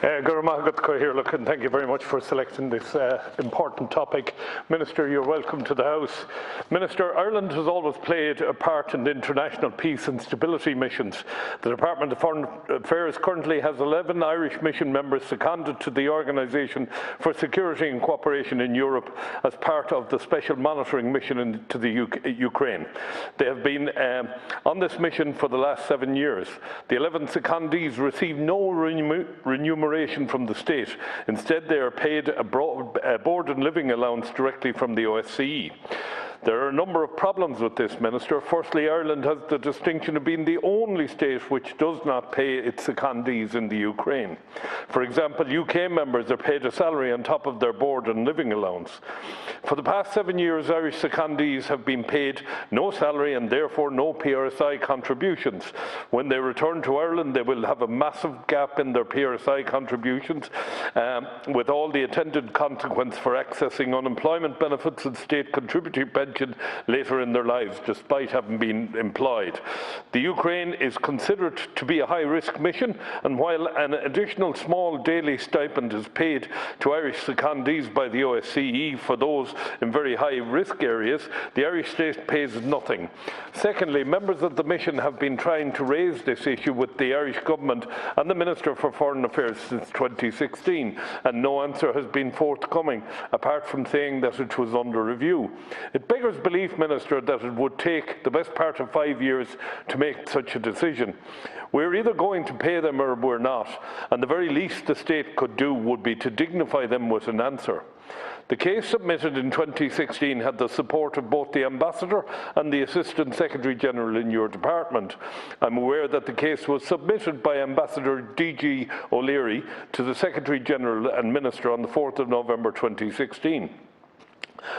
And thank you very much for selecting this important topic. Minister, you're welcome to the House. Minister, Ireland has always played a part in the international peace and stability missions. The Department of Foreign Affairs currently has 11 Irish mission members seconded to the Organisation for Security and Cooperation in Europe as part of the Special Monitoring Mission into the Ukraine. They have been on this mission for the last 7 years. The 11 secondees receive no remuneration from the state. Instead, they are paid a board and living allowance directly from the OSCE. There are a number of problems with this, Minister. Firstly, Ireland has the distinction of being the only state which does not pay its secondees in the Ukraine. For example, UK members are paid a salary on top of their board and living allowance. For the past 7 years, Irish secondees have been paid no salary and therefore no PRSI contributions. When they return to Ireland, they will have a massive gap in their PRSI contributions, with all the attendant consequence for accessing unemployment benefits and state contributory pensions later in their lives, despite having been employed. The Ukraine is considered to be a high-risk mission, and while an additional small daily stipend is paid to Irish secondees by the OSCE for those in very high-risk areas, the Irish state pays nothing. Secondly, members of the mission have been trying to raise this issue with the Irish government and the Minister for Foreign Affairs since 2016, and no answer has been forthcoming, apart from saying that it was under review. It beggars belief, Minister, that it would take the best part of 5 years to make such a decision. We're either going to pay them or we're not, and the very least the state could do would be to dignify them with an answer. The case submitted in 2016 had the support of both the Ambassador and the Assistant Secretary-General in your department. I'm aware that the case was submitted by Ambassador D.G. O'Leary to the Secretary-General and Minister on the 4th of November 2016.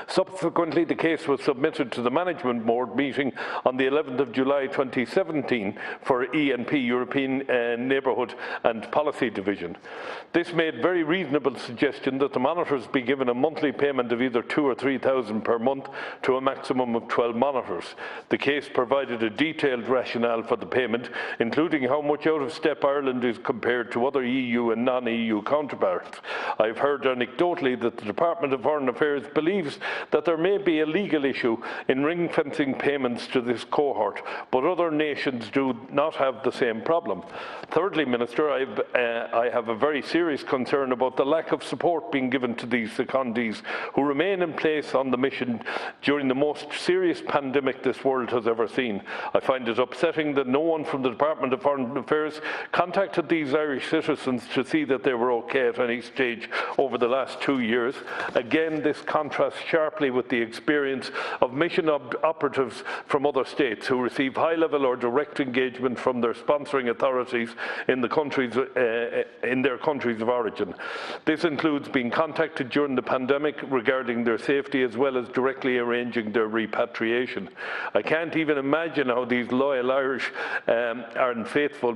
Subsequently, the case was submitted to the Management Board meeting on the 11th of July 2017 for ENP, European Neighbourhood and Policy Division. This made very reasonable suggestion that the monitors be given a monthly payment of either £2,000 or £3,000 per month to a maximum of 12 monitors. The case provided a detailed rationale for the payment, including how much out of step Ireland is compared to other EU and non-EU counterparts. I've heard anecdotally that the Department of Foreign Affairs believes that there may be a legal issue in ring-fencing payments to this cohort, but other nations do not have the same problem. Thirdly, Minister, I have a very serious concern about the lack of support being given to these secondees who remain in place on the mission during the most serious pandemic this world has ever seen. I find it upsetting that no one from the Department of Foreign Affairs contacted these Irish citizens to see that they were okay at any stage over the last 2 years. Again, this contrasts sharply with the experience of mission operatives from other states who receive high-level or direct engagement from their sponsoring authorities in their countries of origin. This includes being contacted during the pandemic regarding their safety, as well as directly arranging their repatriation. I can't even imagine how these loyal Irish and faithful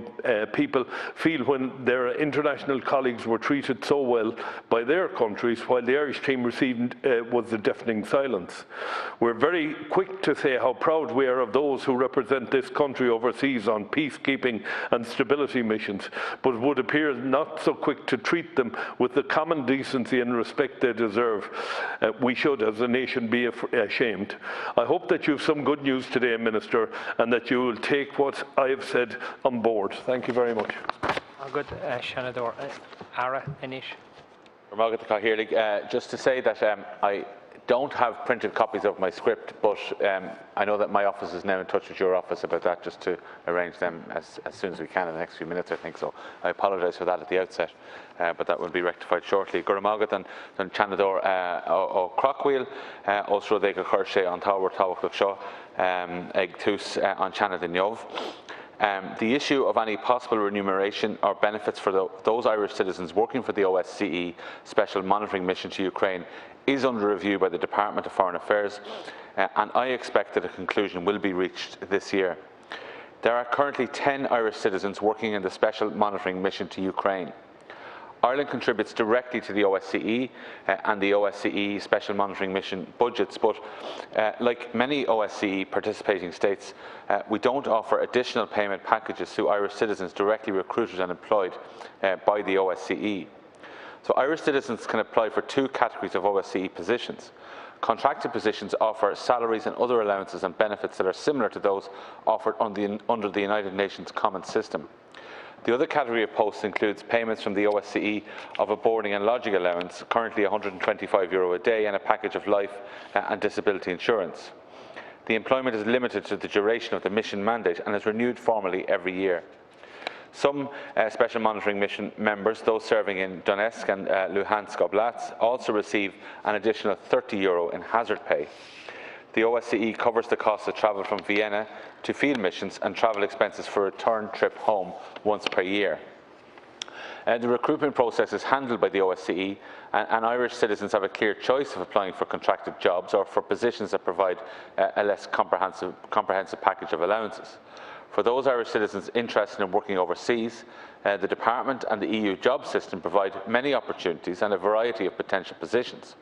people feel when their international colleagues were treated so well by their countries, while the Irish team received was the deafening silence. We're very quick to say how proud we are of those who represent this country overseas on peacekeeping and stability missions, but would appear not so quick to treat them with the common decency and respect they deserve. We should, as a nation, be ashamed. I hope that you have some good news today, Minister, and that you will take what I have said on board. Thank you very much. Good, Seanad Éireann. Just to say that I don't have printed copies of my script, but I know that my office is now in touch with your office about that, just to arrange them as soon as we can in the next few minutes, I think. So I apologise for that at the outset, but that will be rectified shortly. Guramagat and Seanad Craughwell, also Dega Kershay on Tower Shaw, Egg Tus on Seanad Éireann. The issue of any possible remuneration or benefits for those Irish citizens working for the OSCE Special Monitoring Mission to Ukraine is under review by the Department of Foreign Affairs, and I expect that a conclusion will be reached this year. There are currently 10 Irish citizens working in the Special Monitoring Mission to Ukraine. Ireland contributes directly to the OSCE and the OSCE Special Monitoring Mission budgets, but like many OSCE participating states, we don't offer additional payment packages to Irish citizens directly recruited and employed by the OSCE. So Irish citizens can apply for two categories of OSCE positions. Contracted positions offer salaries and other allowances and benefits that are similar to those offered under the United Nations Common System. The other category of posts includes payments from the OSCE of a boarding and lodging allowance, currently €125 a day, and a package of life and disability insurance. The employment is limited to the duration of the mission mandate and is renewed formally every year. Some Special Monitoring Mission members, those serving in Donetsk and Luhansk Oblats, also receive an additional €30 in hazard pay. The OSCE covers the cost of travel from Vienna to field missions and travel expenses for a return trip home once per year. The recruitment process is handled by the OSCE, and Irish citizens have a clear choice of applying for contracted jobs or for positions that provide a less comprehensive package of allowances. For those Irish citizens interested in working overseas, the Department and the EU job system provide many opportunities and a variety of potential positions.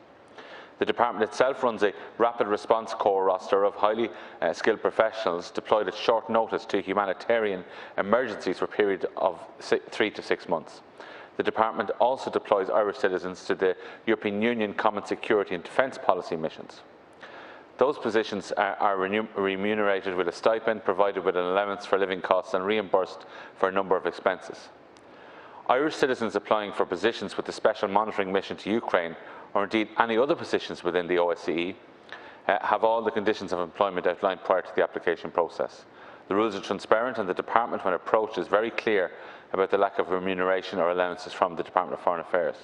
The Department itself runs a rapid response corps roster of highly skilled professionals deployed at short notice to humanitarian emergencies for a period of 3 to 6 months. The Department also deploys Irish citizens to the European Union Common Security and Defence Policy missions. Those positions are remunerated with a stipend, provided with an allowance for living costs, and reimbursed for a number of expenses. Irish citizens applying for positions with the Special Monitoring Mission to Ukraine, or indeed any other positions within the OSCE, have all the conditions of employment outlined prior to the application process. The rules are transparent, and the Department, when approached, is very clear about the lack of remuneration or allowances from the Department of Foreign Affairs.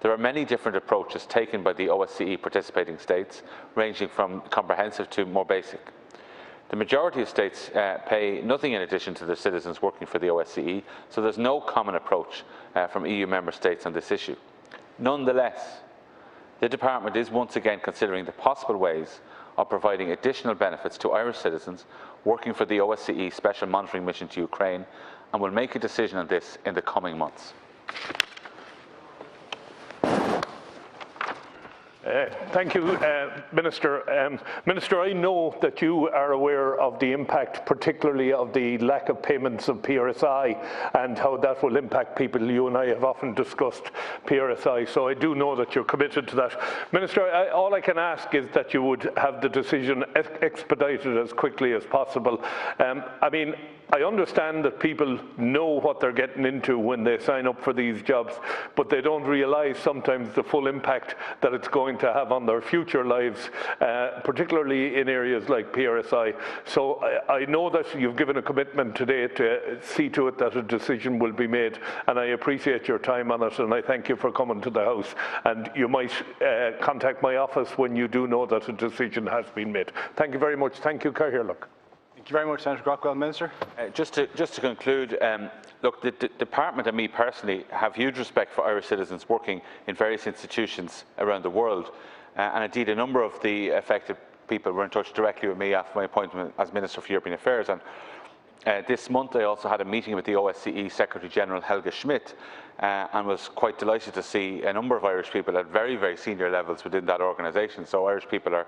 There are many different approaches taken by the OSCE participating states, ranging from comprehensive to more basic. The majority of states pay nothing in addition to their citizens working for the OSCE, so there's no common approach from EU member states on this issue. Nonetheless, the Department is once again considering the possible ways of providing additional benefits to Irish citizens working for the OSCE Special Monitoring Mission to Ukraine, and will make a decision on this in the coming months. Thank you, Minister. Minister, I know that you are aware of the impact, particularly of the lack of payments of PRSI and how that will impact people. You and I have often discussed PRSI, so I do know that you're committed to that. Minister, all I can ask is that you would have the decision expedited as quickly as possible. I understand that people know what they're getting into when they sign up for these jobs, but they don't realise sometimes the full impact that it's going to have on their future lives, particularly in areas like PRSI. So I know that you've given a commitment today to see to it that a decision will be made, and I appreciate your time on it, and I thank you for coming to the House. And you might contact my office when you do know that a decision has been made. Thank you very much. Thank you, Cathaoirleach. Thank you very much, Senator Craughwell. Minister? Just to conclude, look, the Department and me personally have huge respect for Irish citizens working in various institutions around the world, and indeed a number of the affected people were in touch directly with me after my appointment as Minister for European Affairs. And this month I also had a meeting with the OSCE Secretary General Helga Schmidt, and was quite delighted to see a number of Irish people at very, very senior levels within that organisation. So Irish people are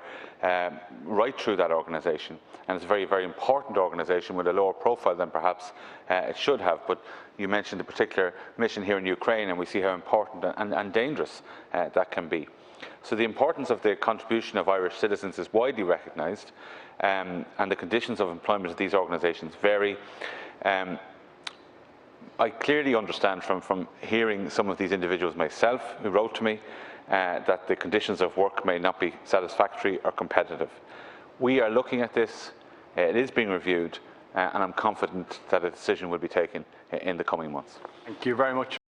right through that organisation, and it's a very, very important organisation with a lower profile than perhaps it should have. But you mentioned the particular mission here in Ukraine, and we see how important and dangerous that can be. So the importance of the contribution of Irish citizens is widely recognised, and the conditions of employment of these organisations vary. I clearly understand from hearing some of these individuals myself who wrote to me that the conditions of work may not be satisfactory or competitive. We are looking at this, it is being reviewed, and I'm confident that a decision will be taken in the coming months. Thank you very much.